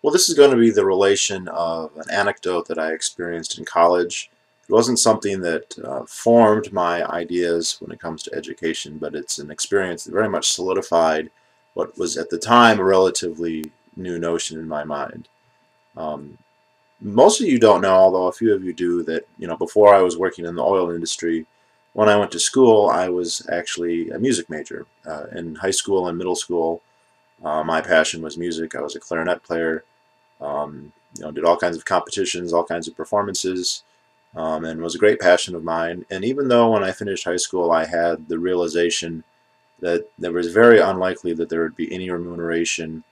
Well, this is going to be the relation of an anecdote that I experienced in college. It wasn't something that formed my ideas when it comes to education, but it's an experience that very much solidified what was at the time a relatively new notion in my mind. Um, Most of you don't know, although a few of you do, that before I was working in the oil industry, when I went to school, I was actually a music major. In high school and middle school, my passion was music. I was a clarinet player. Did all kinds of competitions, all kinds of performances, and was a great passion of mine. And even though when I finished high school I had the realization that there was very unlikely that there would be any remuneration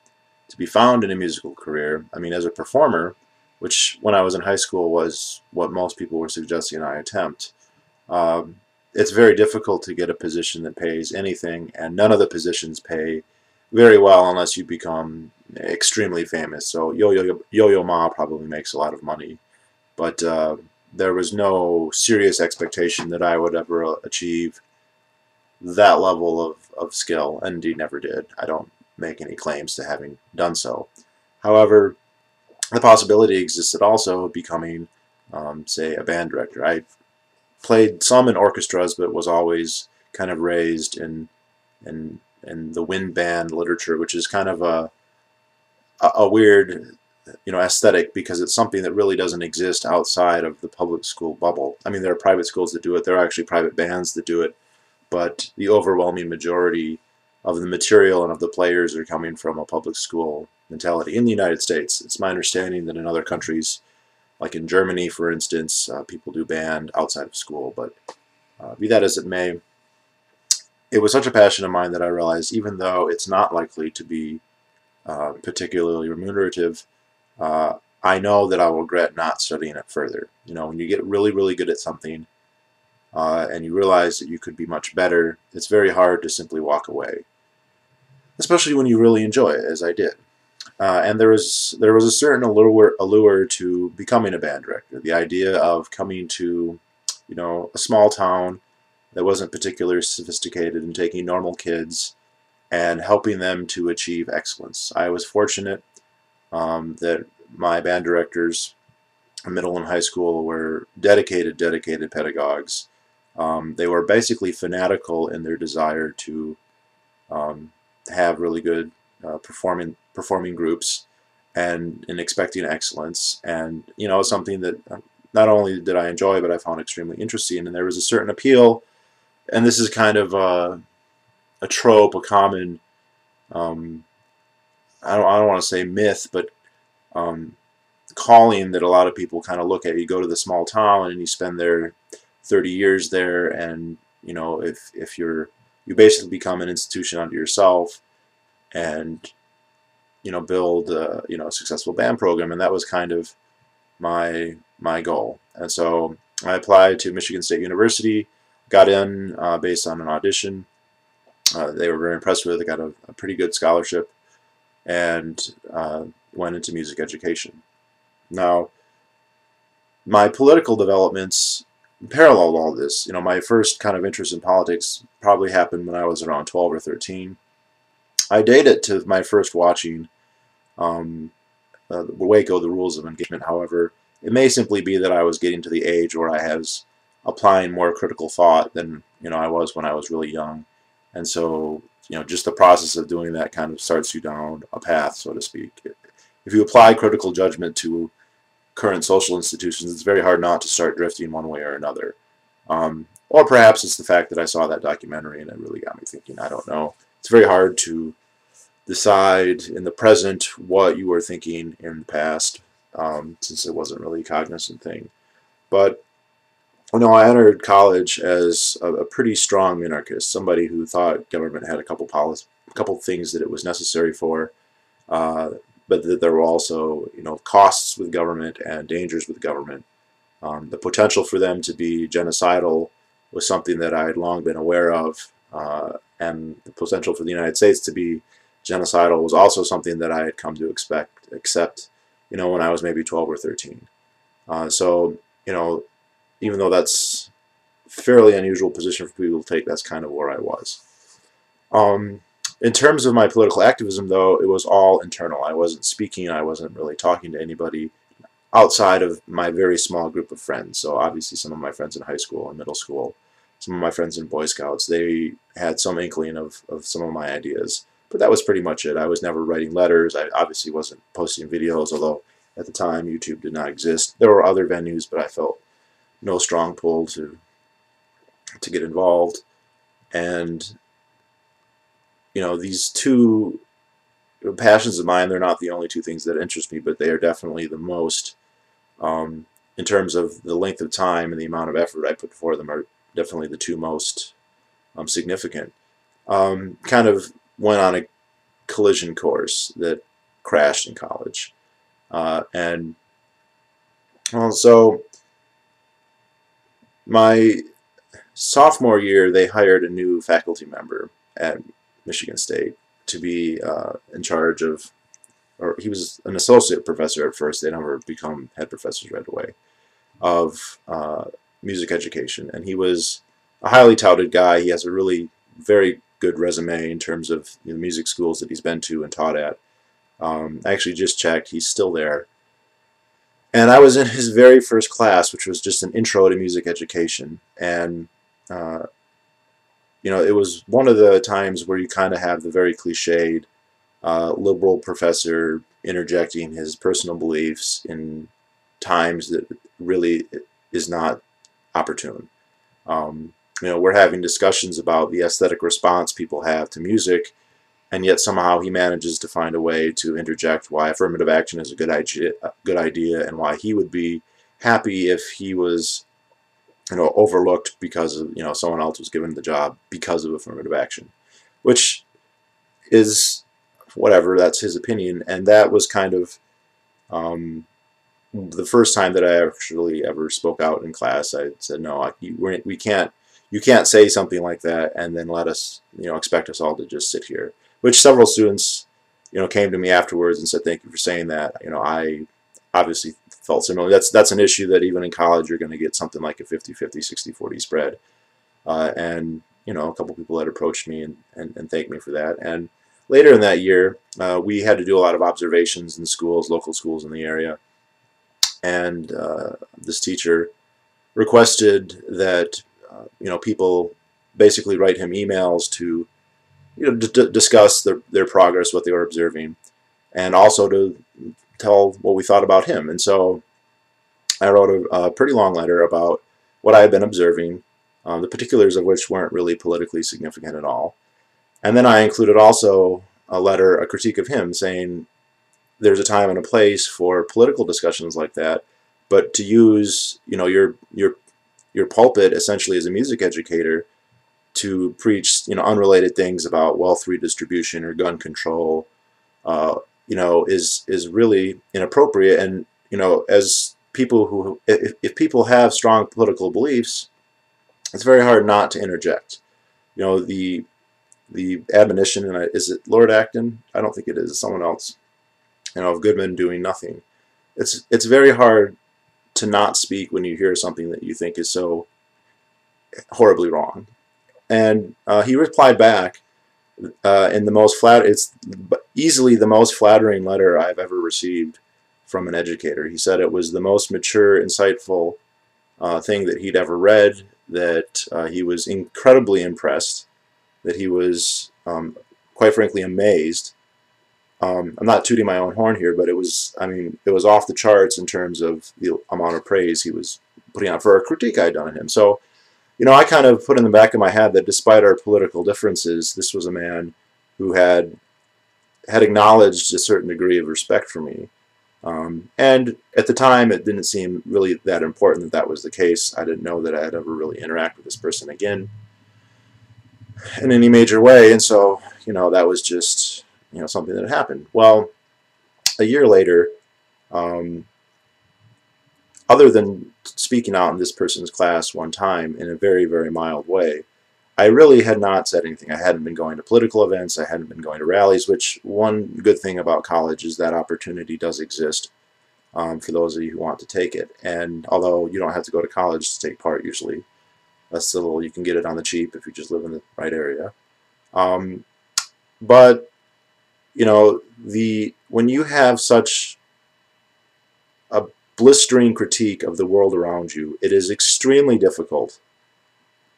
to be found in a musical career, I mean, as a performer, which when I was in high school was what most people were suggesting I attempt, um, it's very difficult to get a position that pays anything, and none of the positions pay very well unless you become extremely famous. So Yo-Yo Ma probably makes a lot of money, but there was no serious expectation that I would ever achieve that level of skill, and indeed never did. I don't make any claims to having done so. However, the possibility existed also of becoming, say, a band director. I played some in orchestras, but was always kind of raised in the wind band literature, which is kind of a weird aesthetic, because it's something that really doesn't exist outside of the public school bubble. I mean, there are private schools that do it. There are actually private bands that do it, but the overwhelming majority of the material and of the players are coming from a public school mentality in the United States. It's my understanding that in other countries, like in Germany, for instance, people do band outside of school, but be that as it may, it was such a passion of mine that I realized even though it's not likely to be particularly remunerative, I know that I will regret not studying it further. When you get really, really good at something and you realize that you could be much better, it's very hard to simply walk away, especially when you really enjoy it, as I did. And there was a certain allure to becoming a band director. The idea of coming to, a small town that wasn't particularly sophisticated and taking normal kids and helping them to achieve excellence. I was fortunate that my band directors in middle and high school were dedicated pedagogues. They were basically fanatical in their desire to um, have really good performing groups, and in expecting excellence. And something that not only did I enjoy, but I found extremely interesting. And there was a certain appeal, and this is kind of a trope, a common um, I don't want to say myth, but um, calling that a lot of people kind of look at. You go to the small town and you spend there 30 years there, and if you basically become an institution unto yourself, and build a successful band program. And that was kind of my goal. And so I applied to Michigan State University, got in based on an audition. They were very impressed with it. I got a pretty good scholarship, and went into music education. Now, my political developments paralleled all this. My first kind of interest in politics probably happened when I was around 12 or 13. I date it to my first watching um, Waco, The Rules of Engagement. However, it may simply be that I was getting to the age where I was applying more critical thought than I was when I was really young, and so just the process of doing that kind of starts you down a path, so to speak. If you apply critical judgment to current social institutions, it's very hard not to start drifting one way or another. Or perhaps it's the fact that I saw that documentary and it really got me thinking. I don't know. It's very hard to decide in the present what you were thinking in the past, since it wasn't really a cognizant thing. But I entered college as a pretty strong minarchist, somebody who thought government had a couple things that it was necessary for, uh, but that there were also costs with government and dangers with government. The potential for them to be genocidal was something that I had long been aware of, and the potential for the United States to be genocidal was also something that I had come to accept, when I was maybe 12 or 13. So, even though that's a fairly unusual position for people to take, that's kind of where I was. Um, In terms of my political activism, though, it was all internal. I wasn't speaking. I wasn't really talking to anybody outside of my very small group of friends. So obviously some of my friends in high school and middle school, some of my friends in Boy Scouts, they had some inkling of some of my ideas. But that was pretty much it. I was never writing letters. I obviously wasn't posting videos, although at the time YouTube did not exist. There were other venues, but I felt no strong pull to get involved. And, you know, these two passions of mine, they're not the only two things that interest me, but they are definitely the most, in terms of the length of time and the amount of effort I put for them, are definitely the two most significant. Kind of went on a collision course that crashed in college. And well, so my sophomore year, they hired a new faculty member at Michigan State to be in charge of, or he was an associate professor at first. They never become head professors right away, of music education. And he was a highly touted guy. He has a really very good resume in terms of the music schools that he's been to and taught at. I actually just checked. He's still there. And I was in his very first class, which was just an intro to music education. And, you know, it was one of the times where you kind of have the very cliched liberal professor interjecting his personal beliefs in times that really is not opportune. You know, we're having discussions about the aesthetic response people have to music, and yet somehow he manages to find a way to interject why affirmative action is a good idea, and why he would be happy if he was, you know, overlooked because of, you know, someone else was given the job because of affirmative action, which is whatever. That's his opinion, and that was kind of the first time that I actually ever spoke out in class. I said, no, we can't. You can't say something like that and then let us, you know, expect us all to just sit here. Which several students, you know, came to me afterwards and said, thank you for saying that. You know, I obviously felt similarly. That's an issue that even in college you're going to get something like a 50-50, 60-40 spread. And, you know, a couple people had approached me and thanked me for that. And later in that year, we had to do a lot of observations in schools, local schools in the area. And this teacher requested that, you know, people basically write him emails to, you know, discuss their progress, what they were observing, and also to tell what we thought about him. And so I wrote a pretty long letter about what I had been observing, the particulars of which weren't really politically significant at all. And then I included also a letter, a critique of him, saying there's a time and a place for political discussions like that, but to use, you know, your pulpit essentially as a music educator to preach, you know, unrelated things about wealth redistribution or gun control, you know, is really inappropriate. And, you know, as people who, if people have strong political beliefs, it's very hard not to interject. You know, the admonition, and is it Lord Acton? I don't think it is. It's someone else. You know, of good men doing nothing. It's very hard to not speak when you hear something that you think is so horribly wrong. And he replied back in the most it's easily the most flattering letter I've ever received from an educator. He said it was the most mature, insightful thing that he'd ever read, that he was incredibly impressed, that he was, quite frankly, amazed. I'm not tooting my own horn here, but it was, I mean, it was off the charts in terms of the amount of praise he was putting out for a critique I'd done of him. So, you know, I kind of put in the back of my head that despite our political differences, this was a man who had acknowledged a certain degree of respect for me. And at the time, it didn't seem really that important that that was the case. I didn't know that I'd ever really interact with this person again in any major way. And so, you know, that was just, you know, something that happened. Well, a year later, other than speaking out in this person's class one time in a very, very mild way, I really had not said anything. I hadn't been going to political events. I hadn't been going to rallies, which one good thing about college is that opportunity does exist for those of you who want to take it. And although you don't have to go to college to take part usually, still you can get it on the cheap if you just live in the right area. But when you have such a blistering critique of the world around you, it is extremely difficult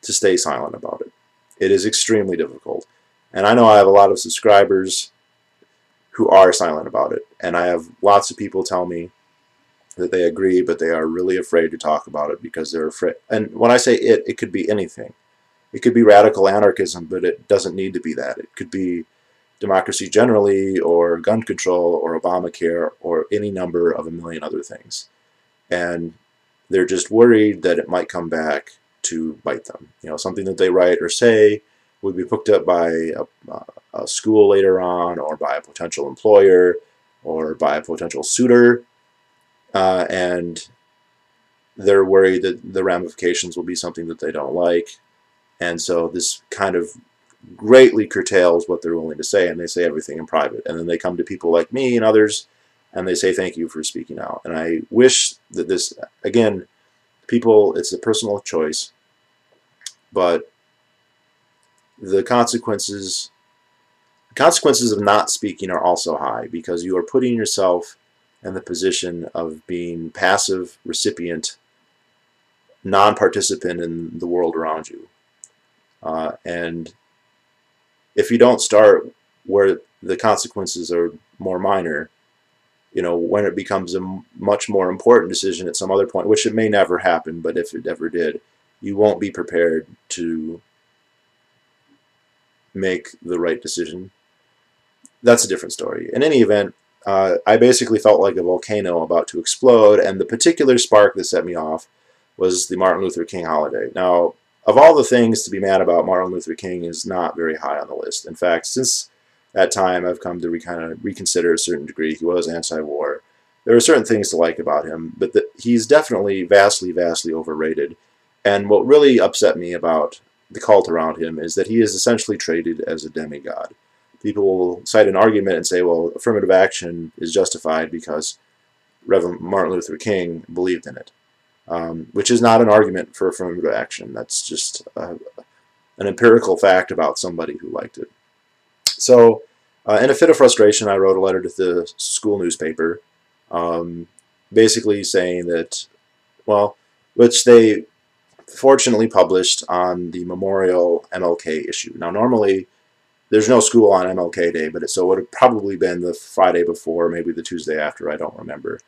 to stay silent about it. It is extremely difficult. And I know I have a lot of subscribers who are silent about it. And I have lots of people tell me that they agree, but they are really afraid to talk about it because they're afraid. And when I say it could be anything. It could be radical anarchism, but it doesn't need to be that. It could be democracy generally, or gun control, or Obamacare, or any number of a million other things. And they're just worried that it might come back to bite them. Something that they write or say would be picked up by a school later on, or by a potential employer, or by a potential suitor, and they're worried that the ramifications will be something that they don't like. And so this kind of greatly curtails what they're willing to say, and they say everything in private. And then they come to people like me and others, and they say thank you for speaking out. And I wish that this, again, people, it's a personal choice, but the consequences of not speaking are also high, because you are putting yourself in the position of being passive recipient, non-participant in the world around you. And if you don't start where the consequences are more minor, when it becomes a much more important decision at some other point, which it may never happen, but if it ever did, you won't be prepared to make the right decision. That's a different story. In any event, I basically felt like a volcano about to explode, and the particular spark that set me off was the Martin Luther King holiday. Now, of all the things to be mad about, Martin Luther King is not very high on the list. In fact, since that time, I've come to kind of reconsider a certain degree. He was anti-war. There are certain things to like about him, but he's definitely vastly, vastly overrated. And what really upset me about the cult around him is that he is essentially treated as a demigod. People will cite an argument and say, well, affirmative action is justified because Reverend Martin Luther King believed in it. Which is not an argument for affirmative action. That's just an empirical fact about somebody who liked it. So, in a fit of frustration, I wrote a letter to the school newspaper, basically saying that, well, which they fortunately published on the Memorial MLK issue. Now, normally, there's no school on MLK Day, but so it would have probably been the Friday before, maybe the Tuesday after, I don't remember.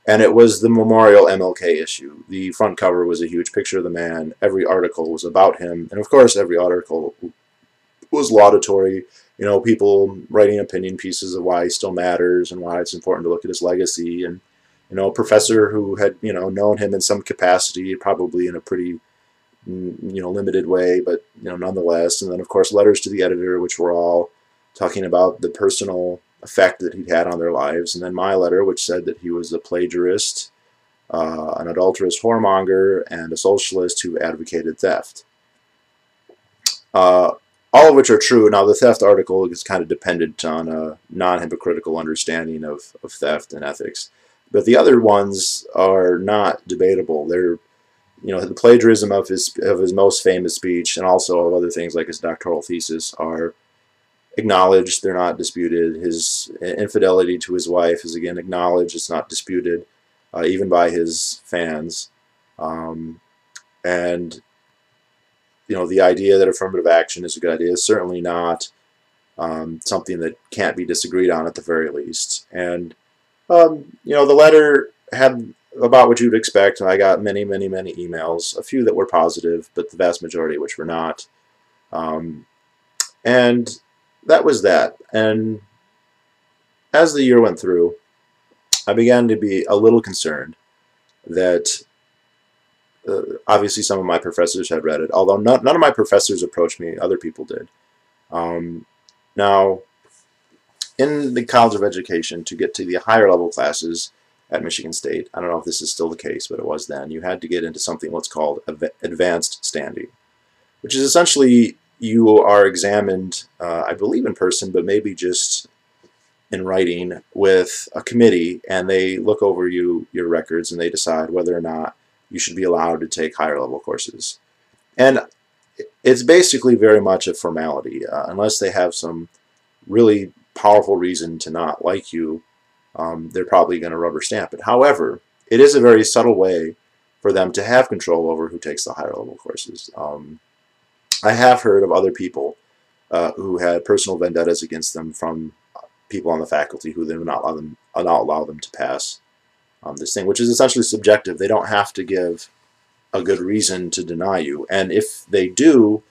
And it was the Memorial MLK issue. The front cover was a huge picture of the man. Every article was about him. And of course, every article was laudatory. People writing opinion pieces of why he still matters and why it's important to look at his legacy. And, a professor who had, known him in some capacity, probably in a pretty, limited way, but, nonetheless. And then, of course, letters to the editor, which were all talking about the personal effect that he'd had on their lives. And then my letter, which said that he was a plagiarist, an adulterous whoremonger, and a socialist who advocated theft. All of which are true. Now, the theft article is kind of dependent on a non-hypocritical understanding of theft and ethics. But the other ones are not debatable. They're, the plagiarism of his most famous speech, and also of other things like his doctoral thesis, are acknowledged. They're not disputed. His infidelity to his wife is again acknowledged. It's not disputed, even by his fans. And the idea that affirmative action is a good idea is certainly not something that can't be disagreed on at the very least. And the letter had about what you'd expect. I got many, many, many emails, a few that were positive, but the vast majority of which were not. And that was that. And as the year went through, I began to be a little concerned that obviously some of my professors had read it, although none of my professors approached me. Other people did. Now, in the College of Education, to get to the higher level classes at Michigan State, I don't know if this is still the case, but it was then, you had to get into something what's called advanced standing, which is essentially you are examined, I believe in person, but maybe just in writing, with a committee, and they look over your records and they decide whether or not you should be allowed to take higher level courses. And it's basically very much a formality, unless they have some really powerful reason to not like you, they're probably going to rubber stamp it. However, it is a very subtle way for them to have control over who takes the higher level courses. I have heard of other people who had personal vendettas against them from people on the faculty who then would not allow them to pass this thing, which is essentially subjective. They don't have to give a good reason to deny you, and if they do,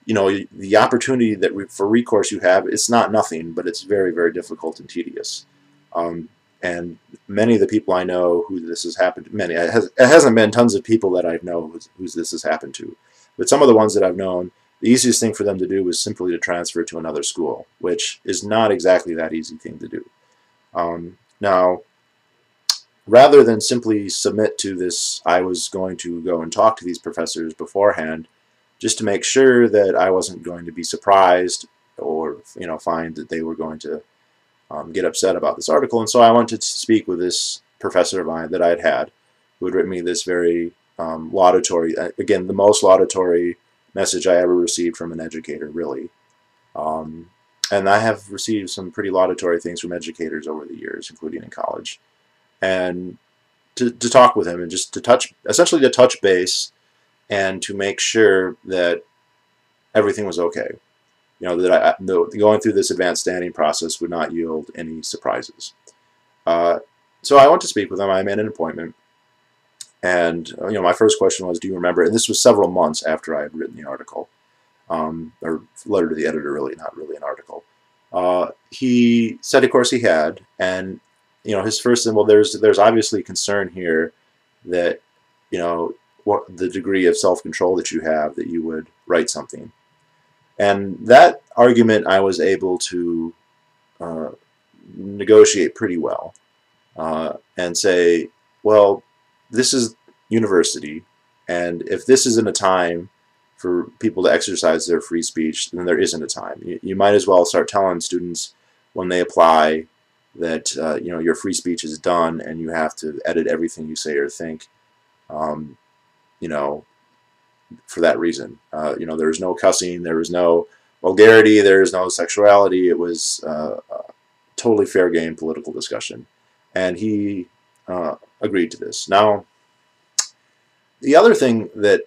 the opportunity that for recourse you have, it's not nothing, but it's very, very difficult and tedious. And many of the people I know who this has happened to, it hasn't been tons of people that I know who this has happened to, but some of the ones that I've known, the easiest thing for them to do was simply to transfer to another school, which is not exactly that easy thing to do. Now, rather than simply submit to this, I was going to go and talk to these professors beforehand, just to make sure that I wasn't going to be surprised or find that they were going to get upset about this article. And so I wanted to speak with this professor of mine that I had who had written me this very laudatory, again, the most laudatory message I ever received from an educator, really. And I have received some pretty laudatory things from educators over the years, including in college. And to talk with him and just essentially to touch base and to make sure that everything was okay. That going through this advanced standing process would not yield any surprises. So I went to speak with him. I made an appointment. And my first question was, do you remember? And this was several months after I had written the article, or letter to the editor, really, not really an article. He said, of course, he had, and his first thing, well, there's obviously concern here that what the degree of self-control that you have that you would write something, and that argument I was able to negotiate pretty well, and say, well, this is university, and if this isn't a time for people to exercise their free speech, then there isn't a time. You might as well start telling students when they apply that your free speech is done and you have to edit everything you say or think, for that reason. There was no cussing, there was no vulgarity, there was no sexuality. It was totally fair game political discussion, and he agreed to this. Now, the other thing that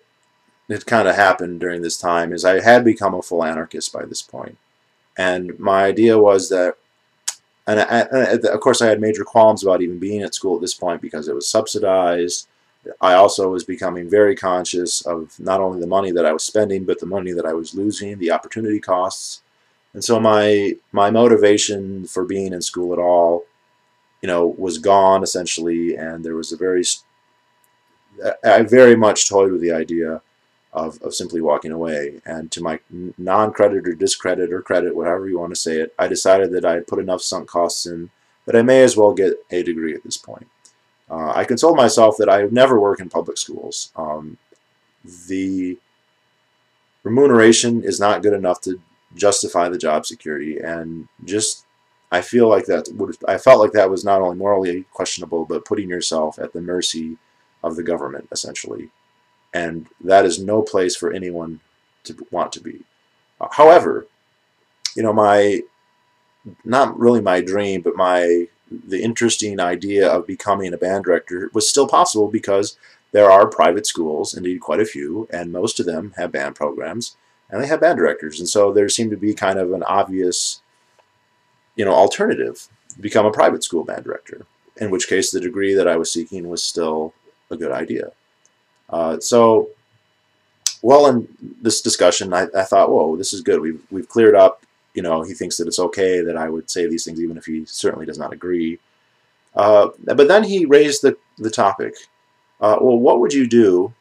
had kind of happened during this time is I had become a full anarchist by this point, and my idea was that, and of course I had major qualms about even being at school at this point because it was subsidized. I also was becoming very conscious of not only the money that I was spending, but the money that I was losing, the opportunity costs. And so my motivation for being in school at all, was gone essentially, and there was I very much toyed with the idea of simply walking away. And to my non-credit or discredit or credit, whatever you want to say it, I decided that I had put enough sunk costs in that I may as well get a degree at this point. I consoled myself that I would never work in public schools. The remuneration is not good enough to justify the job security, and I felt like that was not only morally questionable, but putting yourself at the mercy of the government, essentially. And that is no place for anyone to want to be. However, not really my dream, but the interesting idea of becoming a band director was still possible because there are private schools, indeed quite a few, and most of them have band programs, and they have band directors. And so there seemed to be kind of an obvious, alternative, become a private school band director, in which case the degree that I was seeking was still a good idea. So, well, in this discussion, I thought, whoa, this is good. We've cleared up. He thinks that it's okay that I would say these things, even if he certainly does not agree. But then he raised the topic. Well, what would you do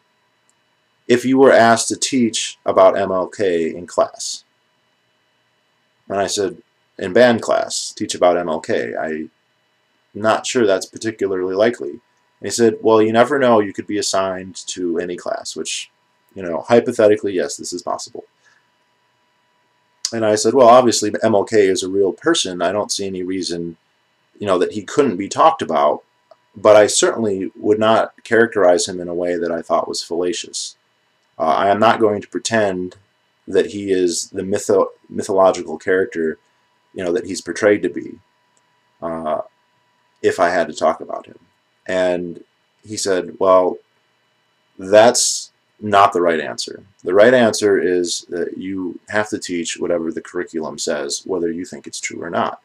if you were asked to teach about MLK in class? And I said, in band class, teach about MLK. I'm not sure that's particularly likely. And he said, well, you never know. You could be assigned to any class, which, hypothetically, yes, this is possible. And I said, well, obviously MLK is a real person. I don't see any reason, that he couldn't be talked about. But I certainly would not characterize him in a way that I thought was fallacious. I am not going to pretend that he is the mythological character that he's portrayed to be, uh, if I had to talk about him. And he said, well, that's not the right answer. The right answer is that you have to teach whatever the curriculum says, whether you think it's true or not.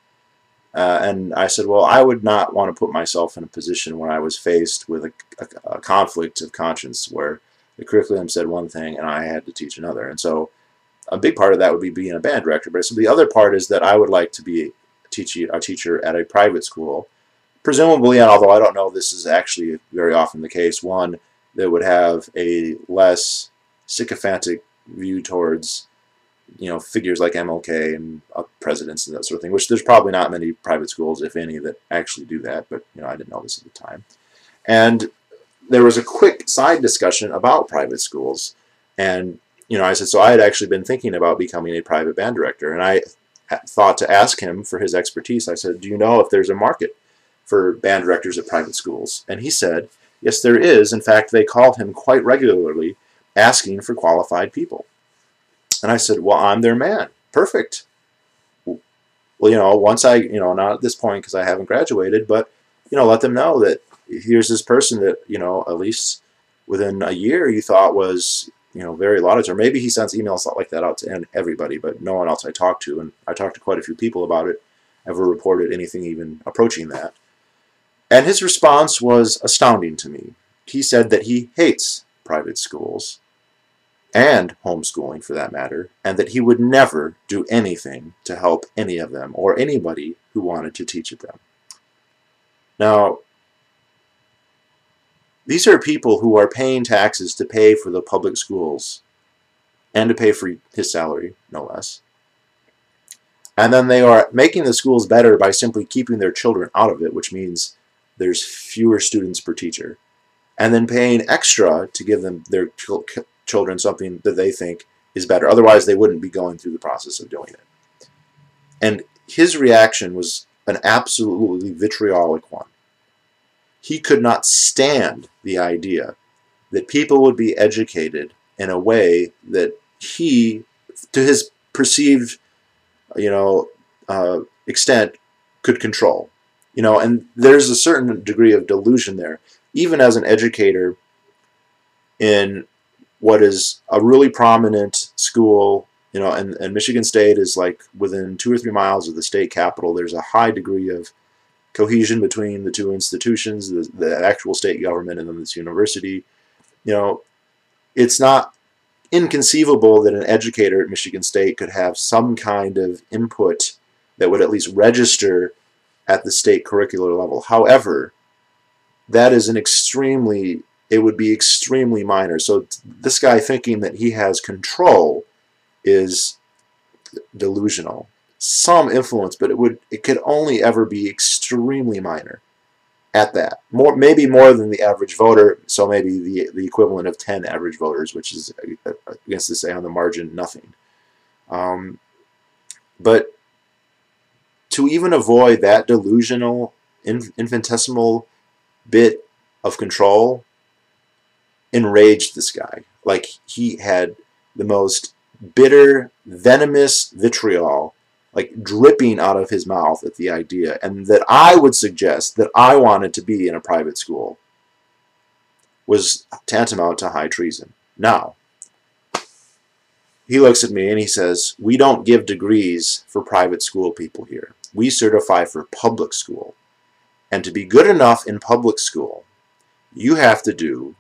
And I said, well, I would not want to put myself in a position where I was faced with a conflict of conscience where the curriculum said one thing and I had to teach another. And so a big part of that would be being a band director. But so the other part is that I would like to be a teacher at a private school, presumably, and although I don't know this is actually very often the case, one that would have a less sycophantic view towards figures like MLK and presidents and that sort of thing, which there's probably not many private schools, if any, that actually do that, but I didn't know this at the time. And there was a quick side discussion about private schools, and I said, so I had actually been thinking about becoming a private band director, and I thought to ask him for his expertise. I said, do you know if there's a market for band directors at private schools? And he said, yes, there is. In fact, they call him quite regularly asking for qualified people. And I said, well, I'm their man. Perfect. Well, once I, not at this point because I haven't graduated, but, let them know that here's this person that, at least within a year you thought was, very laudatory. Maybe he sends emails like that out to everybody, but no one else I talked to. And I talked to quite a few people about it, ever reported anything even approaching that. And his response was astounding to me. He said that he hates private schools, and homeschooling for that matter, and that he would never do anything to help any of them or anybody who wanted to teach at them. Now, these are people who are paying taxes to pay for the public schools and to pay for his salary, no less. And then they are making the schools better by simply keeping their children out of it, which means there's fewer students per teacher, and then paying extra to give them their children something that they think is better. Otherwise, they wouldn't be going through the process of doing it. And his reaction was an absolutely vitriolic one. He could not stand the idea that people would be educated in a way that he, to his perceived, extent, could control. And there's a certain degree of delusion there. Even as an educator in what is a really prominent school, and Michigan State is like within 2 or 3 miles of the state capital. There's a high degree of cohesion between the two institutions, the actual state government and then this university. It's not inconceivable that an educator at Michigan State could have some kind of input that would at least register at the state curricular level. However, that is it would be extremely minor. So this guy thinking that he has control is delusional. Some influence, but it could only ever be extremely minor at that. Maybe more than the average voter, so maybe the equivalent of 10 average voters, which is, against to say on the margin, nothing. But to even avoid that delusional, infinitesimal bit of control enraged this guy. Like, he had the most bitter, venomous vitriol, like dripping out of his mouth at the idea, and that I would suggest that I wanted to be in a private school was tantamount to high treason. Now, he looks at me and he says, we don't give degrees for private school people here. We certify for public school. And to be good enough in public school, you have to do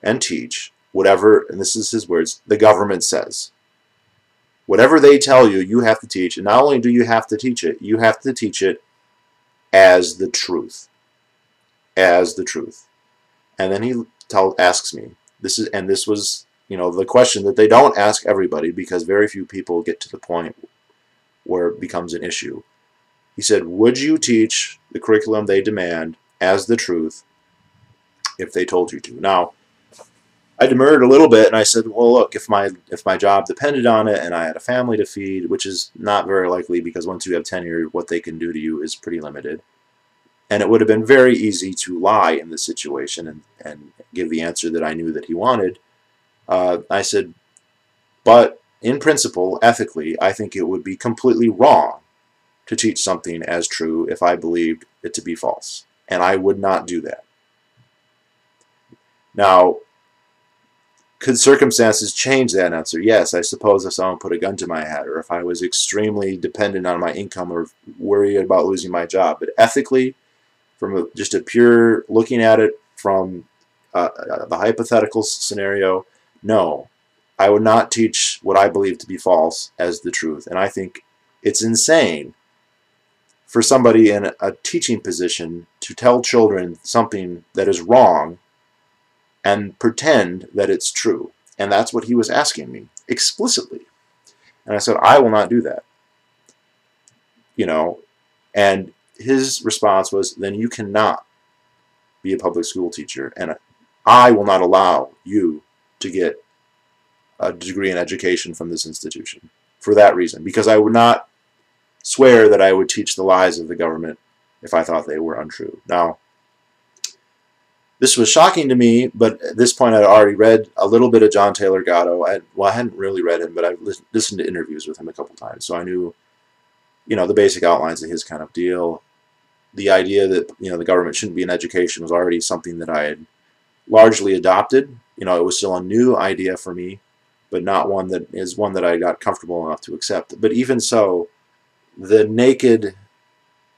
and teach whatever, and this is his words, the government says. Whatever they tell you, you have to teach. And not only do you have to teach it, you have to teach it as the truth. As the truth. And then he asks me, this was, the question that they don't ask everybody, because very few people get to the point where it becomes an issue. He said, would you teach the curriculum they demand as the truth if they told you to? Now, I demurred a little bit, and I said, well, look, if my job depended on it and I had a family to feed, which is not very likely because once you have tenure, what they can do to you is pretty limited. And it would have been very easy to lie in this situation and give the answer that I knew that he wanted. I said, but in principle, ethically, I think it would be completely wrong to teach something as true if I believed it to be false. And I would not do that. Now, could circumstances change that answer? Yes, I suppose if someone put a gun to my head, or if I was extremely dependent on my income or worried about losing my job. But ethically, from just a pure looking at it from the hypothetical scenario, no. I would not teach what I believe to be false as the truth. And I think it's insane for somebody in a teaching position to tell children something that is wrong and pretend that it's true. And that's what he was asking me explicitly. And I said, I will not do that. You know, and his response was, then you cannot be a public school teacher, and I will not allow you to get a degree in education from this institution for that reason, because I would not swear that I would teach the lies of the government if I thought they were untrue. Now, this was shocking to me, but at this point I'd already read a little bit of John Taylor Gatto. I hadn't really read him, but I've listened to interviews with him a couple times, so I knew, you know, the basic outlines of his kind of deal. The idea that, you know, the government shouldn't be in education was already something that I had largely adopted. You know, it was still a new idea for me, but not one that I got comfortable enough to accept. But even so, the naked,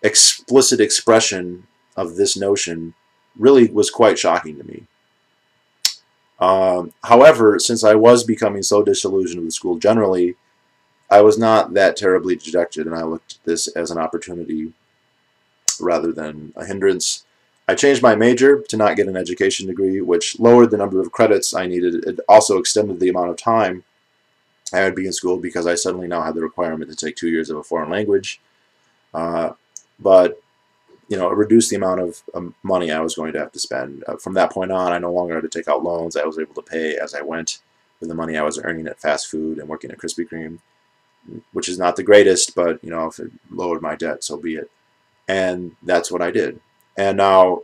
explicit expression of this notion really was quite shocking to me. However, since I was becoming so disillusioned with school generally, I was not that terribly dejected, and I looked at this as an opportunity rather than a hindrance. I changed my major to not get an education degree, which lowered the number of credits I needed. It also extended the amount of time I would be in school, because I suddenly now had the requirement to take 2 years of a foreign language. But you know, it reduced the amount of money I was going to have to spend. From that point on, I no longer had to take out loans. I was able to pay as I went with the money I was earning at fast food and working at Krispy Kreme, which is not the greatest, but, you know, if it lowered my debt, so be it. And that's what I did. And now,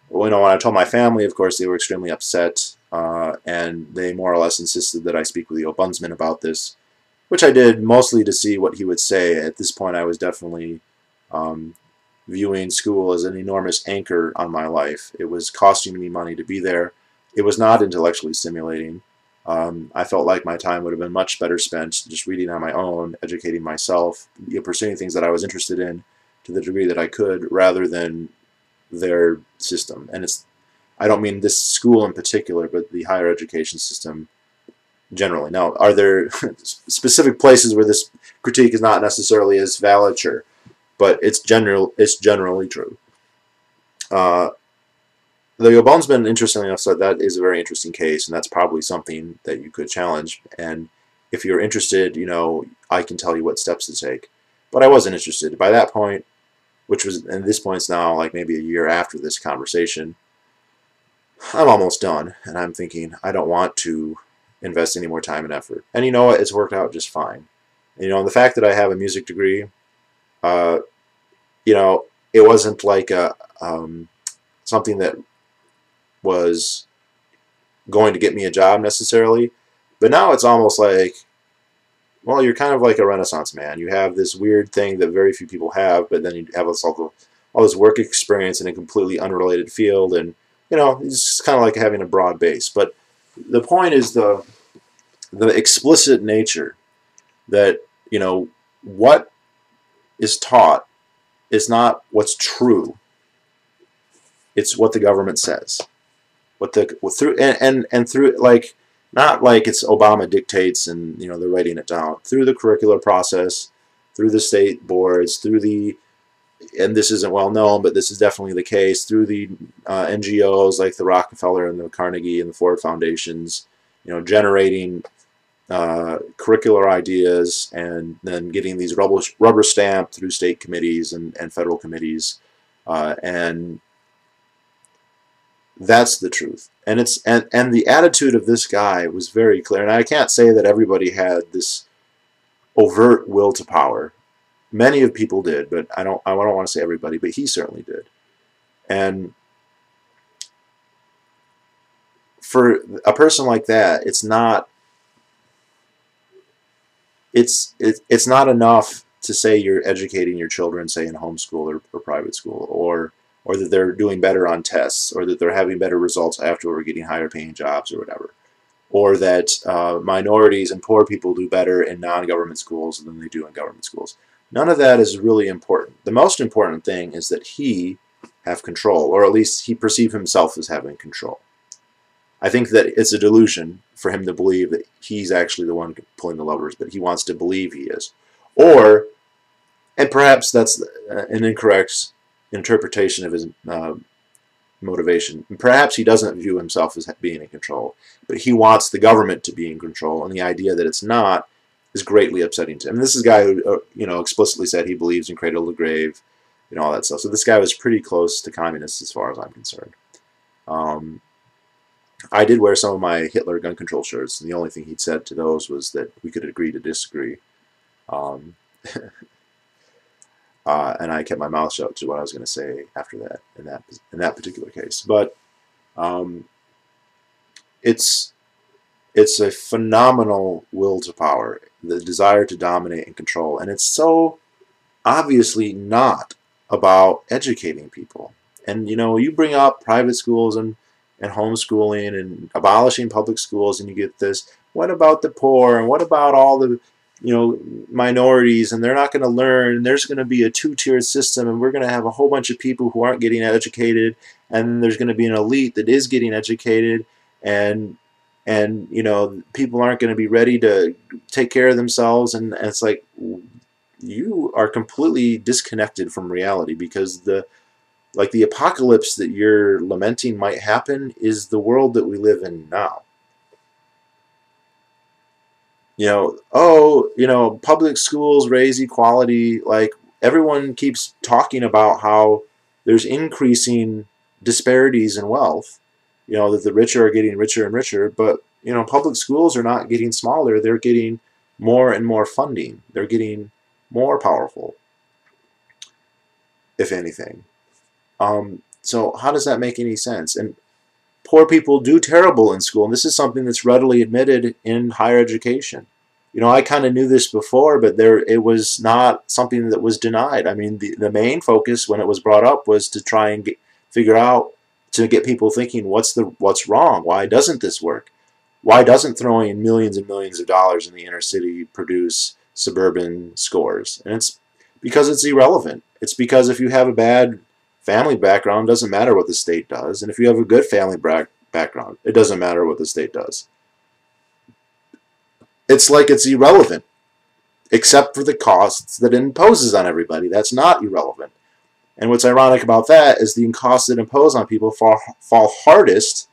well, you know, when I told my family, of course, they were extremely upset, and they more or less insisted that I speak with the ombudsman about this, which I did mostly to see what he would say. At this point, I was definitely viewing school as an enormous anchor on my life. It was costing me money to be there. It was not intellectually stimulating. I felt like my time would have been much better spent just reading on my own, educating myself, you know, pursuing things that I was interested in to the degree that I could, rather than their system. And I don't mean this school in particular, but the higher education system generally. Now, are there specific places where this critique is not necessarily as valid? Sure. But it's generally true. The ombudsman, interestingly enough, said that is a very interesting case, and that's probably something that you could challenge. And if you're interested, you know, I can tell you what steps to take. But I wasn't interested. By that point, which was, and this point's now like maybe a year after this conversation, I'm almost done, and I'm thinking, I don't want to invest any more time and effort. And you know what? It's worked out just fine. You know, the fact that I have a music degree, you know, it wasn't like something that was going to get me a job necessarily, but now it's almost like, well, you're kind of like a Renaissance man. You have this weird thing that very few people have, but then you have all this work experience in a completely unrelated field, and you know, it's kind of like having a broad base. But the point is the explicit nature that, you know, what is taught is not what's true. It's what the government says. Through like, not like it's Obama dictates and, you know, they're writing it down. Through the curricular process, through the state boards, through the, and this isn't well known, but this is definitely the case, through the NGOs like the Rockefeller and the Carnegie and the Ford Foundations, you know, generating curricular ideas and then getting these rubber stamped through state committees and federal committees, and that's the truth. And it's and the attitude of this guy was very clear. And I can't say that everybody had this overt will to power. Many of people did, but I don't want to say everybody, but he certainly did. And for a person like that, it's not enough to say you're educating your children, say in homeschool or private school, or that they're doing better on tests, or that they're having better results after we're getting higher paying jobs or whatever, or that minorities and poor people do better in non-government schools than they do in government schools. None of that is really important. The most important thing is that he have control, or at least he perceive himself as having control. I think that it's a delusion for him to believe that he's actually the one pulling the levers, but he wants to believe he is. Or, and perhaps that's an incorrect interpretation of his motivation. Perhaps he doesn't view himself as being in control, but he wants the government to be in control, and the idea that it's not is greatly upsetting to him. And this is a guy who, explicitly said he believes in cradle to grave, all that stuff. So this guy was pretty close to communists as far as I'm concerned. I did wear some of my Hitler gun control shirts, and the only thing he'd said to those was that we could agree to disagree. And I kept my mouth shut to what I was going to say after that in that particular case. But it's a phenomenal will to power, the desire to dominate and control, and it's so obviously not about educating people. And you bring up private schools and homeschooling and abolishing public schools, and you get this, what about the poor, and what about all the minorities, and they're not going to learn, and there's going to be a two-tiered system, and we're going to have a whole bunch of people who aren't getting educated, and then there's going to be an elite that is getting educated, and people aren't going to be ready to take care of themselves, and it's like, you are completely disconnected from reality, because the apocalypse that you're lamenting might happen is the world that we live in now. Public schools raise equality. Like, everyone keeps talking about how there's increasing disparities in wealth, that the richer are getting richer and richer, but, public schools are not getting smaller. They're getting more and more funding. They're getting more powerful, if anything. So how does that make any sense? And poor people do terrible in school, and this is something that's readily admitted in higher education. I kind of knew this before, but it was not something that was denied. I mean, the main focus when it was brought up was to try and figure out, to get people thinking, what's wrong? Why doesn't this work? Why doesn't throwing millions and millions of dollars in the inner city produce suburban scores? And it's because it's irrelevant. It's because if you have a bad family background, it doesn't matter what the state does. And if you have a good family background, it doesn't matter what the state does. It's like it's irrelevant, except for the costs that it imposes on everybody. That's not irrelevant. And what's ironic about that is the costs that impose on people fall hardest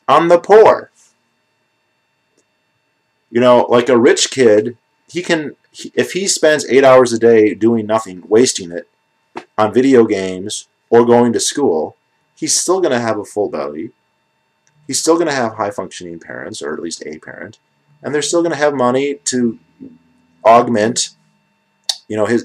on the poor. Like a rich kid, if he spends 8 hours a day doing nothing, wasting it on video games or going to school, he's still going to have a full belly. He's still going to have high-functioning parents, or at least a parent, and they're still going to have money to augment,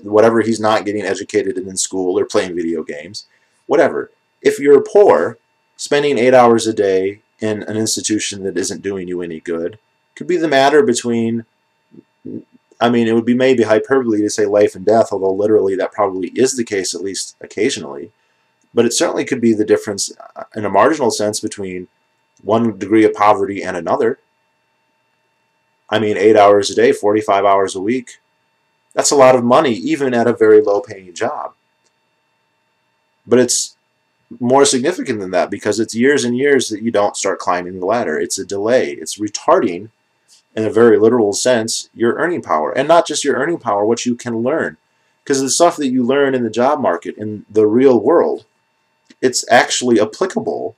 whatever he's not getting educated in school or playing video games, whatever. If you're poor, spending 8 hours a day in an institution that isn't doing you any good could be the matter between, it would be maybe hyperbole to say life and death, although literally that probably is the case, at least occasionally. But it certainly could be the difference in a marginal sense between one degree of poverty and another. 8 hours a day, 45 hours a week. That's a lot of money, even at a very low-paying job. But it's more significant than that, because it's years and years that you don't start climbing the ladder. It's a delay. It's retarding, in a very literal sense, your earning power. And not just your earning power, what you can learn. Because the stuff that you learn in the job market, in the real world, it's actually applicable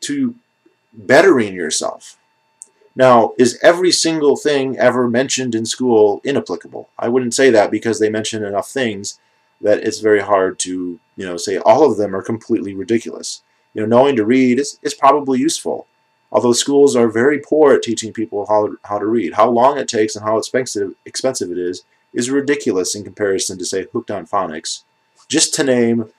to bettering yourself. Now, is every single thing ever mentioned in school inapplicable? I wouldn't say that, because they mention enough things that it's very hard to, say all of them are completely ridiculous. Knowing to read is probably useful, although schools are very poor at teaching people how to read. How long it takes and how expensive it is ridiculous in comparison to, say, Hooked on Phonics, just to name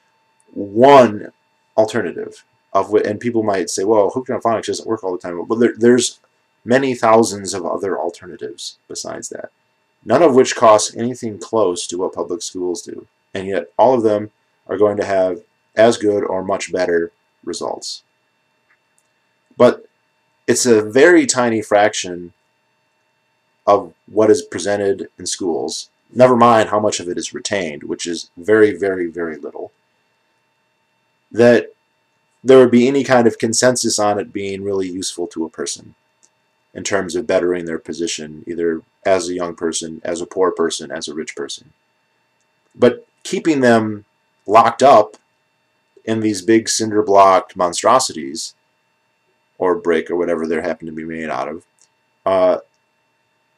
one alternative. And people might say, well, Hooked on Phonics doesn't work all the time. But there's many thousands of other alternatives besides that. none of which cost anything close to what public schools do. And yet all of them are going to have as good or much better results. But it's a very tiny fraction of what is presented in schools, never mind how much of it is retained, which is very, very, very little, that there would be any kind of consensus on it being really useful to a person in terms of bettering their position, either as a young person, as a poor person, as a rich person. But keeping them locked up in these big cinder block monstrosities, or brick, or whatever they happen to be made out of,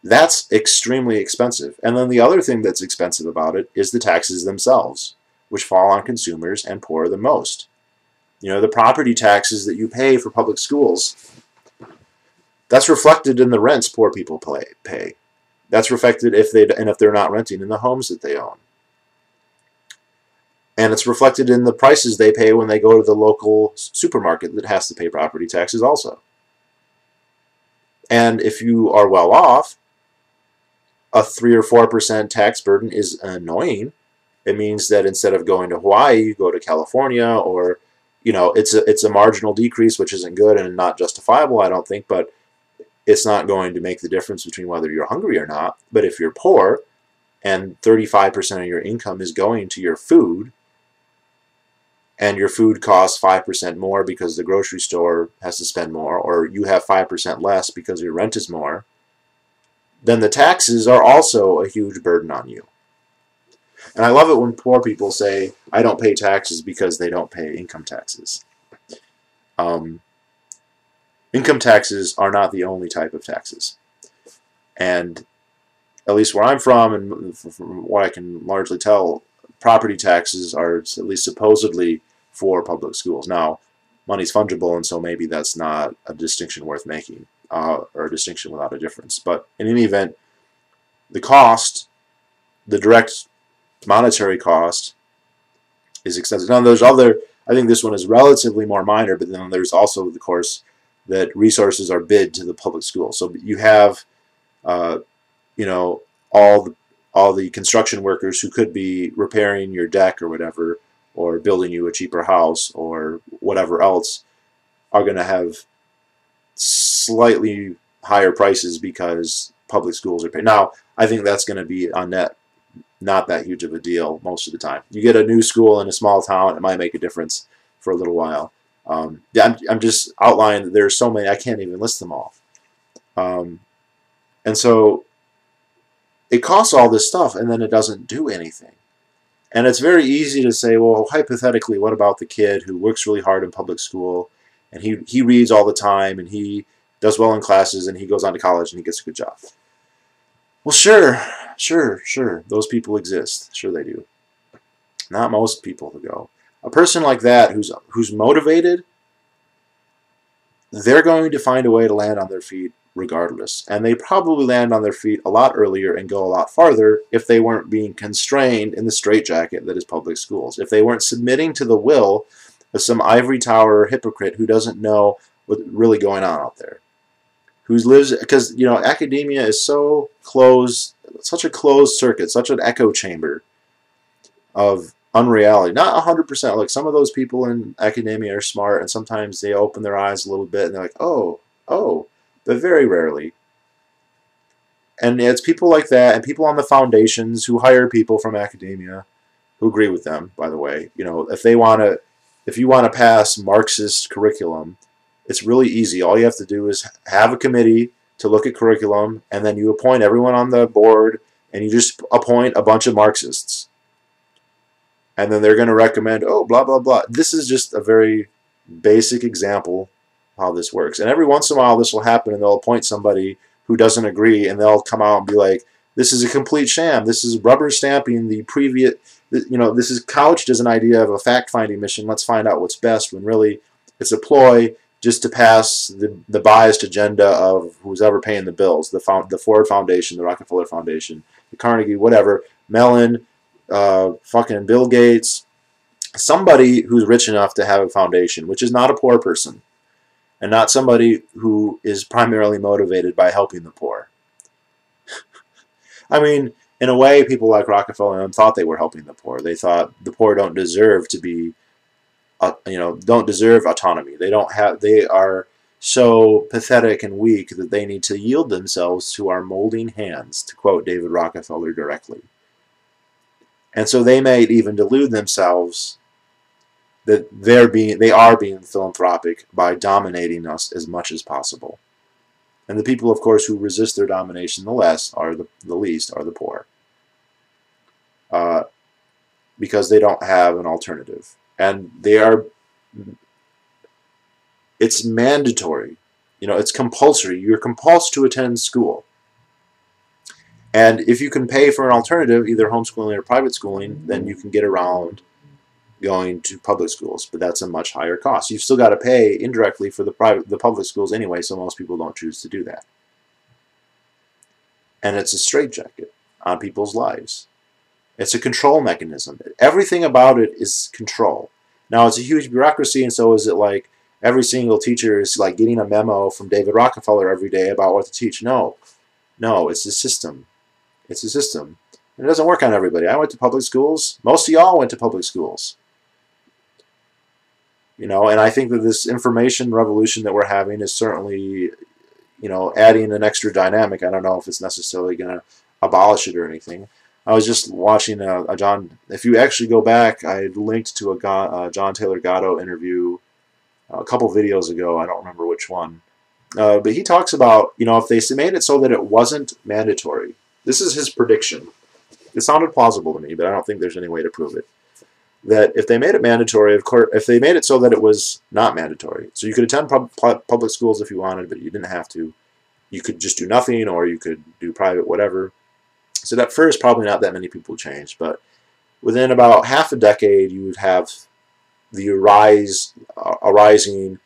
that's extremely expensive. And then the other thing that's expensive about it is the taxes themselves, which fall on consumers and poor the most. You know, the property taxes that you pay for public schools, that's reflected in the rents poor people pay. That's reflected if they're not renting in the homes that they own. And it's reflected in the prices they pay when they go to the local supermarket that has to pay property taxes also. And if you are well off, a 3 or 4% tax burden is annoying. It means that instead of going to Hawaii, you go to California, or, you know, it's a marginal decrease, which isn't good and not justifiable, I don't think, but it's not going to make the difference between whether you're hungry or not. But if you're poor and 35% of your income is going to your food, and your food costs 5% more because the grocery store has to spend more, or you have 5% less because your rent is more, then the taxes are also a huge burden on you. And I love it when poor people say, I don't pay taxes because they don't pay income taxes. Income taxes are not the only type of taxes. And at least where I'm from, and from what I can largely tell, property taxes are at least supposedly for public schools. Now, money's fungible, and so maybe that's not a distinction worth making, or a distinction without a difference. But in any event, the cost, the direct monetary cost, is extensive. Now, there's other, I think this one is relatively more minor, but then there's also, of course, that resources are bid to the public schools. So you have, you know, all the construction workers who could be repairing your deck or whatever, or building you a cheaper house or whatever else, are going to have slightly higher prices because public schools are paid. Now, I think that's going to be on net not that huge of a deal most of the time. You get a new school in a small town, it might make a difference for a little while. Yeah, I'm just outlining that there's so many, I can't even list them all. And so it costs all this stuff, and then it doesn't do anything. And it's very easy to say, well, hypothetically, what about the kid who works really hard in public school, and he reads all the time, and he does well in classes, and he goes on to college, and he gets a good job? Well, sure. Those people exist. Sure they do. Not most people who go. A person like that who's motivated, they're going to find a way to land on their feet regardless. And they probably land on their feet a lot earlier and go a lot farther if they weren't being constrained in the straitjacket that is public schools. If they weren't submitting to the will of some ivory tower hypocrite who doesn't know what's really going on out there. Who lives, because, you know, academia is so closed, such a closed circuit, such an echo chamber of unreality. Not 100%. Like, some of those people in academia are smart, and sometimes they open their eyes a little bit and they're like, oh, but very rarely. And it's people like that, and people on the foundations who hire people from academia who agree with them, by the way. You know, if you want to pass Marxist curriculum, it's really easy. All you have to do is have a committee to look at curriculum, and then you appoint everyone on the board, and you just appoint a bunch of Marxists. And then they're going to recommend, oh, blah, blah, blah. This is just a very basic example of how this works. And every once in a while this will happen, and they'll appoint somebody who doesn't agree, and they'll come out and be like, this is a complete sham. This is rubber stamping the previous, you know, this is couched as an idea of a fact-finding mission. Let's find out what's best, when really it's a ploy just to pass the biased agenda of who's ever paying the bills, the Ford Foundation, the Rockefeller Foundation, the Carnegie, whatever, Mellon, fucking Bill Gates, somebody who's rich enough to have a foundation, which is not a poor person, and not somebody who is primarily motivated by helping the poor. I mean, in a way, people like Rockefeller and them thought they were helping the poor. They thought the poor don't deserve to be, don't deserve autonomy. They don't have. They are so pathetic and weak that they need to yield themselves to our molding hands, to quote David Rockefeller directly. And so they may even delude themselves that they are being philanthropic by dominating us as much as possible. And the people, of course, who resist their domination the least are the least are the poor, because they don't have an alternative, and it's mandatory. It's compulsory. You're compulsed to attend school. And if you can pay for an alternative, either homeschooling or private schooling, then you can get around going to public schools. But that's a much higher cost. You've still got to pay indirectly for the public schools anyway, so most people don't choose to do that. And it's a straitjacket on people's lives. It's a control mechanism. Everything about it is control. Now, it's a huge bureaucracy, and so is it like every single teacher is like getting a memo from David Rockefeller every day about what to teach. No, it's a system. It's a system. And it doesn't work on everybody. I went to public schools. Most of y'all went to public schools. And I think that this information revolution that we're having is certainly, adding an extra dynamic. I don't know if it's necessarily going to abolish it or anything. I was just watching a John, if you actually go back, I linked to a John Taylor Gatto interview a couple videos ago. I don't remember which one. But he talks about, if they made it so that it wasn't mandatory. This is his prediction. It sounded plausible to me, but I don't think there's any way to prove it. That if they made it mandatory, of course, if they made it so that it was not mandatory, so you could attend public schools if you wanted, but you didn't have to. You could just do nothing, or you could do private, whatever. So at first, probably not that many people changed, but within about half a decade, you would have the arising,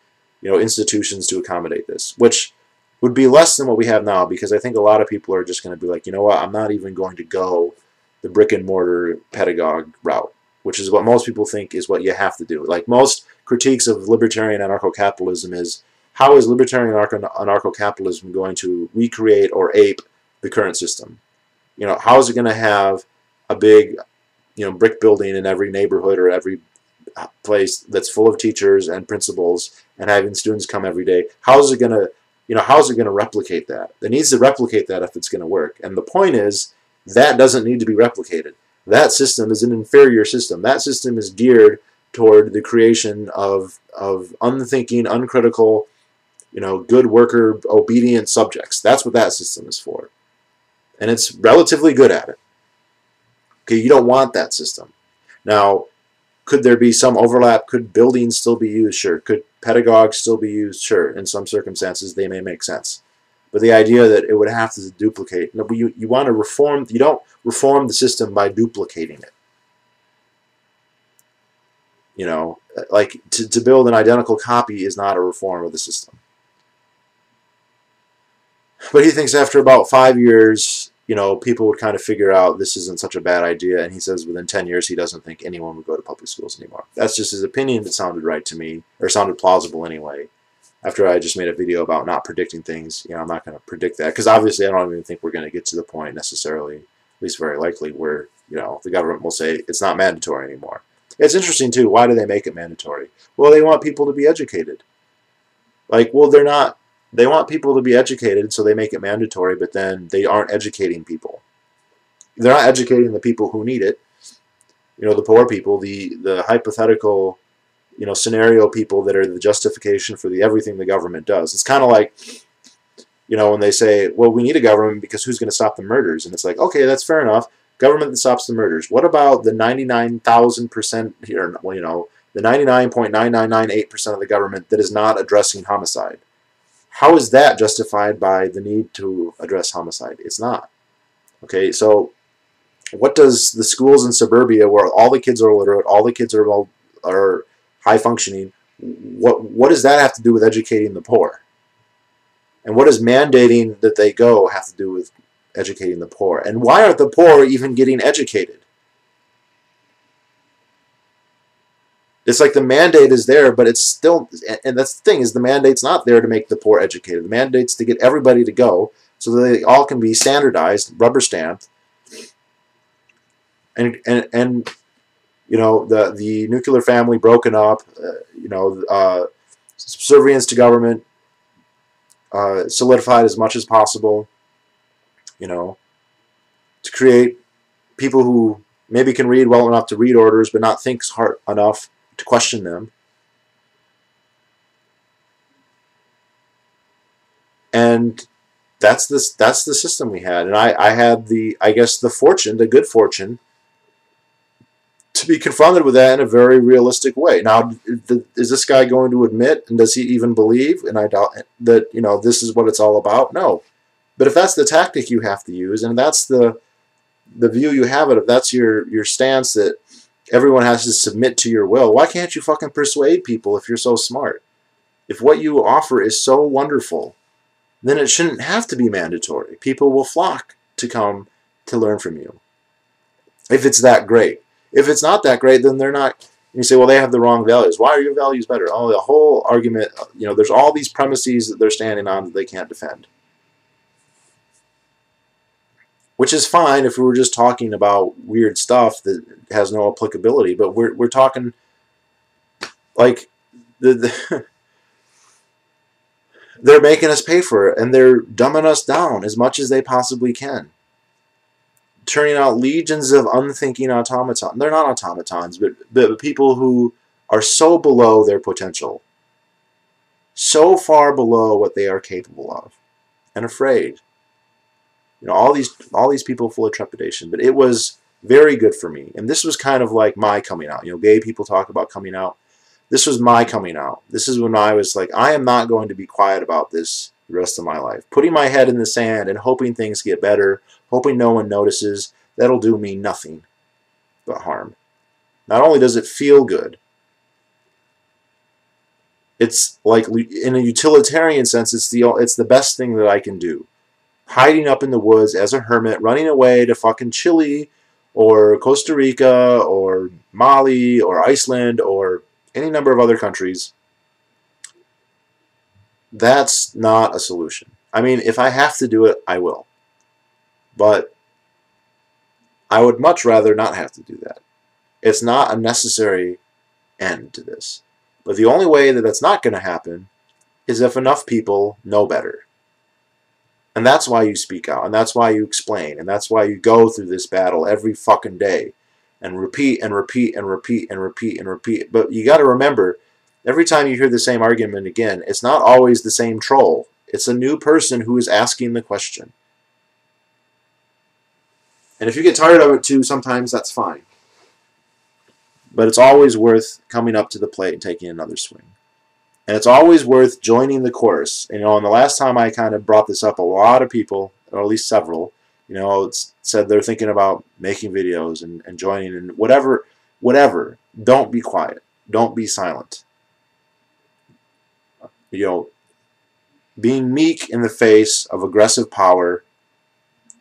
institutions to accommodate this, which would be less than what we have now, because I think a lot of people are just going to be like, you know what, I'm not even going to go the brick and mortar pedagogue route, which is what most people think is what you have to do. Like most critiques of libertarian anarcho-capitalism is, how is libertarian anarcho-capitalism going to recreate or ape the current system? How is it going to have a big, brick building in every neighborhood or every place that's full of teachers and principals and having students come every day? How is it going to, how is it going to replicate that? It needs to replicate that if it's going to work. And the point is, that doesn't need to be replicated. That system is an inferior system. That system is geared toward the creation of unthinking, uncritical, good worker, obedient subjects. That's what that system is for. And it's relatively good at it. Okay, you don't want that system. Now, could there be some overlap? Could buildings still be used? Sure. Could pedagogues still be used? Sure. In some circumstances, they may make sense. But the idea that it would have to duplicate, no, you want to reform, you don't reform the system by duplicating it. Like to build an identical copy is not a reform of the system. But he thinks after about 5 years, people would kind of figure out this isn't such a bad idea, and he says within 10 years he doesn't think anyone would go to public schools anymore. That's just his opinion. It sounded right to me, or sounded plausible anyway. After I just made a video about not predicting things, I'm not going to predict that, because obviously I don't even think we're going to get to the point necessarily, at least very likely, where the government will say it's not mandatory anymore. It's interesting too. Why do they make it mandatory? Well, they want people to be educated. Like, well, they're not. They want people to be educated, so they make it mandatory, but then they aren't educating people. They're not educating the people who need it. The poor people, the hypothetical, scenario people that are the justification for everything the government does. It's kind of like, when they say, well, we need a government because who's going to stop the murders? And it's like, okay, that's fair enough. Government that stops the murders. What about the 99,000% here, the 99.9998% of the government that is not addressing homicide? How is that justified by the need to address homicide? It's not. Okay, so what does the schools in suburbia where all the kids are illiterate, all the kids are high functioning, what does that have to do with educating the poor? And what does mandating that they go have to do with educating the poor? And why aren't the poor even getting educated? It's like the mandate is there, but it's still, and that's the thing, is the mandate's not there to make the poor educated. The mandate's to get everybody to go so that they all can be standardized, rubber stamped, and you know, the nuclear family broken up, you know, subservience to government solidified as much as possible, you know, to create people who maybe can read well enough to read orders but not think hard enough to question them. And that's the system we had. And I had I guess the fortune, the good fortune, to be confronted with that in a very realistic way. Now, is this guy going to admit, and does he even believe, and I doubt, that, you know, this is what it's all about? No. But if that's the tactic you have to use, and that's the view you have it, if that's your stance, that everyone has to submit to your will, why can't you fucking persuade people if you're so smart? If what you offer is so wonderful, then it shouldn't have to be mandatory. People will flock to come to learn from you if it's that great. If it's not that great, then they're not. You say, well, they have the wrong values. Why are your values better? Oh, the whole argument, you know, there's all these premises that they're standing on that they can't defend. Which is fine if we were just talking about weird stuff that has no applicability, but we're talking like they're making us pay for it, and they're dumbing us down as much as they possibly can, turning out legions of unthinking automatons. They're not automatons, but people who are so below their potential, so far below what they are capable of, and afraid. You know, all these people full of trepidation. But it was very good for me, and this was kind of like my coming out. You know, gay people talk about coming out. This was my coming out. This is when I was like, I am not going to be quiet about this the rest of my life. Putting my head in the sand and hoping things get better, hoping no one notices, that'll do me nothing but harm. Not only does it feel good, it's like, in a utilitarian sense, it's the best thing that I can do. Hiding up in the woods as a hermit, running away to fucking Chile or Costa Rica or Mali or Iceland or any number of other countries, that's not a solution. I mean, if I have to do it, I will. But I would much rather not have to do that. It's not a necessary end to this. But the only way that that's not going to happen is if enough people know better. And that's why you speak out, and that's why you explain, and that's why you go through this battle every fucking day and repeat and repeat and repeat and repeat and repeat. But you got to remember, every time you hear the same argument again, it's not always the same troll. It's a new person who is asking the question. And if you get tired of it too, sometimes that's fine. But it's always worth coming up to the plate and taking another swing. And it's always worth joining the chorus. You know, and the last time I kind of brought this up, a lot of people, or at least several, you know, said they're thinking about making videos and joining, and whatever. Don't be quiet. Don't be silent. You know, being meek in the face of aggressive power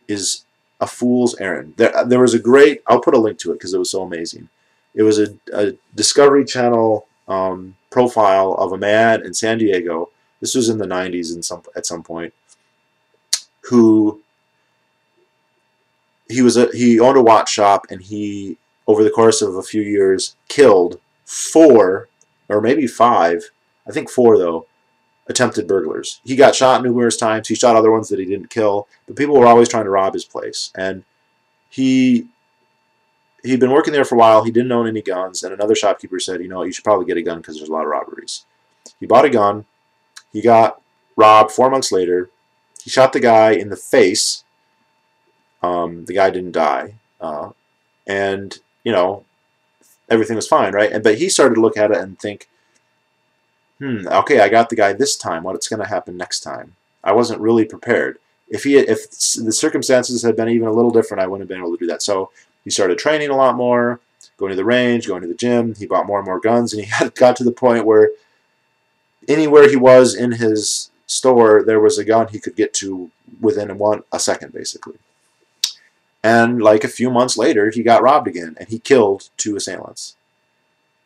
is a fool's errand. There was a great, I'll put a link to it because it was so amazing. It was a Discovery Channel profile of a man in San Diego. This was in the 90s at some point. Who he owned a watch shop, and he, over the course of a few years, killed 4 or maybe 5, I think 4 though, attempted burglars. He got shot numerous times. He shot other ones that he didn't kill, but people were always trying to rob his place. And he'd been working there for a while. He didn't own any guns, and another shopkeeper said, you know, you should probably get a gun because there's a lot of robberies. He bought a gun. He got robbed 4 months later. He shot the guy in the face. The guy didn't die. And, you know, everything was fine, right? But he started to look at it and think, okay, I got the guy this time. What's going to happen next time? I wasn't really prepared. If the circumstances had been even a little different, I wouldn't have been able to do that. So he started training a lot more, going to the range, going to the gym. He bought more and more guns, and he got to the point where anywhere he was in his store, there was a gun he could get to within a second, basically. And like a few months later, he got robbed again, and he killed 2 assailants.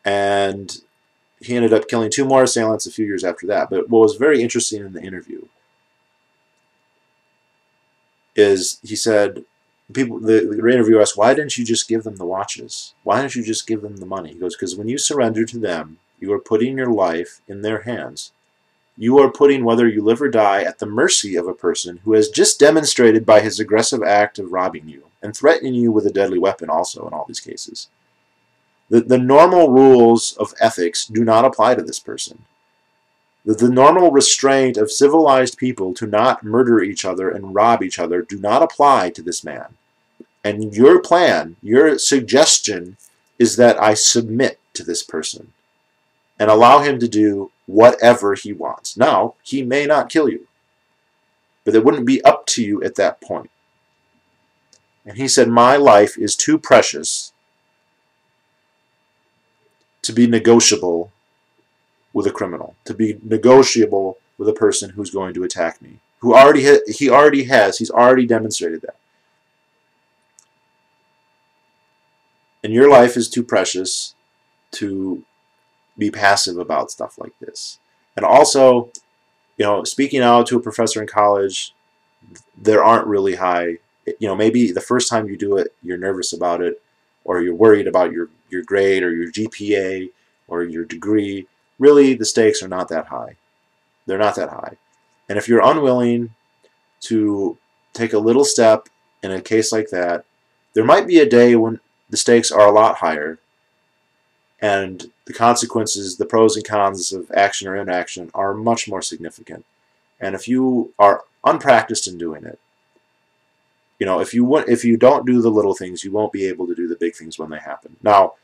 And he ended up killing 2 more assailants a few years after that. But what was very interesting in the interview is he said, the interviewer asks, why didn't you just give them the watches? Why didn't you just give them the money? He goes, because when you surrender to them, you are putting your life in their hands. You are putting whether you live or die at the mercy of a person who has just demonstrated by his aggressive act of robbing you and threatening you with a deadly weapon also in all these cases. The normal rules of ethics do not apply to this person. The normal restraint of civilized people to not murder each other and rob each other do not apply to this man. And your plan, your suggestion is that I submit to this person and allow him to do whatever he wants. Now, he may not kill you, but it wouldn't be up to you at that point. And he said, my life is too precious to be negotiable with a criminal, to be negotiable with a person who's going to attack me, he's already demonstrated that. And your life is too precious to be passive about stuff like this. And also, speaking out to a professor in college, there aren't really high, maybe the first time you do it, you're nervous about it, or you're worried about your grade or your GPA or your degree. Really, the stakes are not that high. They're not that high. And if you're unwilling to take a little step in a case like that, there might be a day when the stakes are a lot higher and the consequences, the pros and cons of action or inaction are much more significant. And if you are unpracticed in doing it, if you don't do the little things, you won't be able to do the big things when they happen. Now,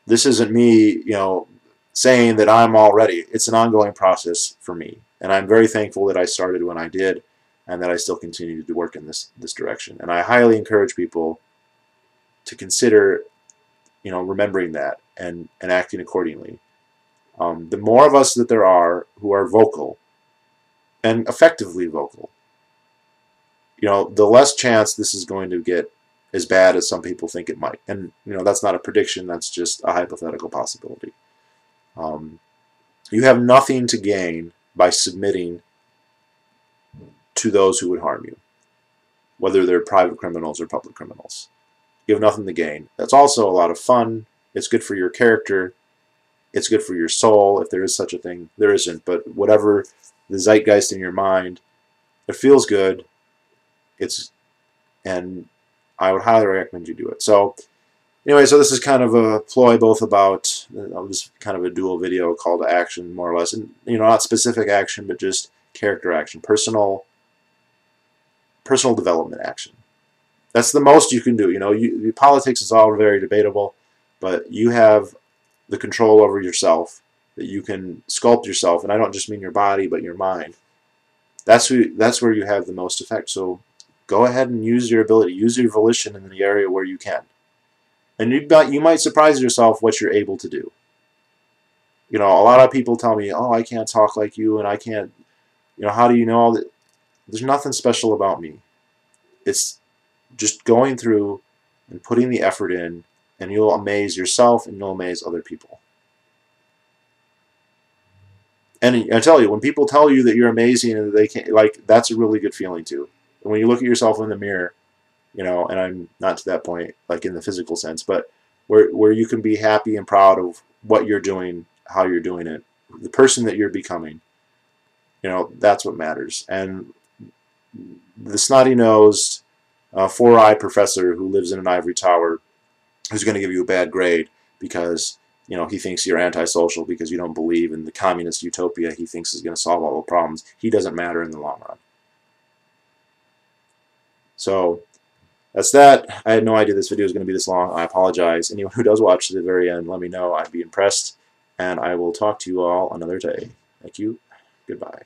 this isn't me, saying that I'm all ready. It's an ongoing process for me. And I'm very thankful that I started when I did and that I still continue to work in this direction. And I highly encourage people to consider, remembering that and acting accordingly. The more of us that there are who are vocal and effectively vocal, the less chance this is going to get as bad as some people think it might. And, that's not a prediction, that's just a hypothetical possibility. You have nothing to gain by submitting to those who would harm you, whether they're private criminals or public criminals. You have nothing to gain. That's also a lot of fun. It's good for your character. It's good for your soul, if there is such a thing. There isn't, but whatever the zeitgeist in your mind, it feels good. And I would highly recommend you do it. So anyway, so this is kind of a ploy both about, this kind of a dual video, call to action, more or less. And, not specific action, but just character action, personal development action. That's the most you can do. Politics is all very debatable, but you have the control over yourself, that you can sculpt yourself, and I don't just mean your body, but your mind. That's where you have the most effect. So go ahead and use your ability, use your volition in the area where you can. And you might surprise yourself what you're able to do. A lot of people tell me, oh, I can't talk like you, and I can't, how do you know all that? There's nothing special about me. It's just going through and putting the effort in, and you'll amaze yourself and you'll amaze other people. And I tell you, when people tell you that you're amazing and that they can't, that's a really good feeling too. And when you look at yourself in the mirror, and I'm not to that point, in the physical sense, but where you can be happy and proud of what you're doing, how you're doing it, the person that you're becoming, that's what matters. And the snotty-nosed, four-eyed professor who lives in an ivory tower, who's going to give you a bad grade because he thinks you're antisocial because you don't believe in the communist utopia he thinks is going to solve all the problems, he doesn't matter in the long run. So that's that. I had no idea this video was going to be this long. I apologize. Anyone who does watch to the very end, let me know. I'd be impressed. And I will talk to you all another day. Thank you. Goodbye.